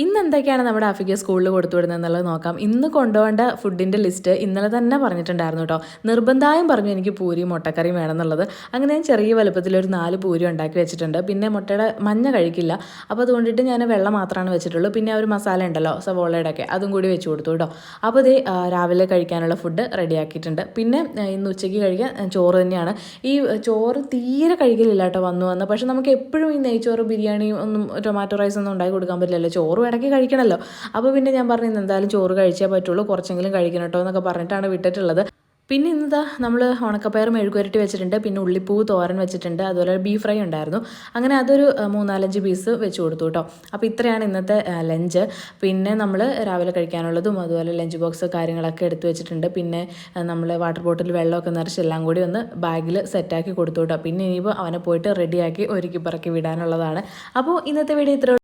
ഇന്ന് എന്തൊക്കെയാണ് നമ്മുടെ അഫിക്ക് സ്കൂളിൽ കൊടുത്തു വിടുന്നത് എന്നുള്ളത് നോക്കാം. ഇന്ന് കൊണ്ടുപോകേണ്ട ഫുഡിൻ്റെ ലിസ്റ്റ് ഇന്നലെ തന്നെ പറഞ്ഞിട്ടുണ്ടായിരുന്നു കേട്ടോ. നിർബന്ധമായും പറഞ്ഞു എനിക്ക് പൂരിയും മുട്ടക്കറിയും വേണമെന്നുള്ളത്. അങ്ങനെ ഞാൻ ചെറിയ വലുപ്പത്തിലൊരു 4 പൂരി ഉണ്ടാക്കി വെച്ചിട്ടുണ്ട്. പിന്നെ മുട്ടയുടെ മഞ്ഞ കഴിക്കില്ല, അപ്പോൾ അതുകൊണ്ടിട്ട് ഞാൻ വെള്ളം മാത്രമാണ് വെച്ചിട്ടുള്ളൂ. പിന്നെ ഒരു മസാല ഉണ്ടല്ലോ സവോളയുടെ ഒക്കെ, അതും കൂടി വെച്ച് കൊടുത്തു കേട്ടോ. അപ്പോൾ ഇത് രാവിലെ കഴിക്കാനുള്ള ഫുഡ് റെഡിയാക്കിയിട്ടുണ്ട്. പിന്നെ ഇന്ന് ഉച്ചയ്ക്ക് കഴിക്കാൻ ചോറ് തന്നെയാണ്. ഈ ചോറ് തീരെ കഴിക്കലില്ല കേട്ടോ വന്ന്. പക്ഷെ നമുക്ക് എപ്പോഴും ഈ നെയ്ച്ചോറ് ബിരിയാണിയും ഒന്നും ടൊമാറ്റോ റൈസ് ഒന്നും ഉണ്ടാക്കി കൊടുക്കാൻ പറ്റില്ലല്ലോ. ചോറ് ഇടയ്ക്ക് കഴിക്കണമല്ലോ. അപ്പോൾ പിന്നെ ഞാൻ പറഞ്ഞു എന്തായാലും ചോറ് കഴിച്ചേ പറ്റുള്ളൂ, കുറച്ചെങ്കിലും കഴിക്കണം കേട്ടോ എന്നൊക്കെ പറഞ്ഞിട്ടാണ് വിട്ടിട്ടുള്ളത്. പിന്നെ ഇന്നിതാ നമ്മൾ ഉണക്കപ്പയർ മെഴുകുരട്ടി വെച്ചിട്ടുണ്ട്. പിന്നെ ഉള്ളിപ്പൂവ് തോരൻ വെച്ചിട്ടുണ്ട്. അതുപോലെ ബീഫ് ഫ്രൈ ഉണ്ടായിരുന്നു. അങ്ങനെ അതൊരു 3-4 പീസ് വെച്ച് കൊടുത്തു കേട്ടോ. അപ്പോൾ ഇത്രയാണ് ഇന്നത്തെ ലഞ്ച്. പിന്നെ നമ്മൾ രാവിലെ കഴിക്കാനുള്ളതും അതുപോലെ ലഞ്ച് ബോക്സ് കാര്യങ്ങളൊക്കെ എടുത്തു വെച്ചിട്ടുണ്ട്. പിന്നെ നമ്മൾ വാട്ടർ ബോട്ടിൽ വെള്ളമൊക്കെ നിറച്ച് എല്ലാം കൂടി ഒന്ന് ബാഗിൽ സെറ്റാക്കി കൊടുത്തു കേട്ടോ. പിന്നെ ഇനിയിപ്പോൾ അവനെ പോയിട്ട് റെഡിയാക്കി ഒരുക്കി പറക്കി വിടാനുള്ളതാണ്. അപ്പോൾ ഇന്നത്തെ വീഡിയോ ഇത്ര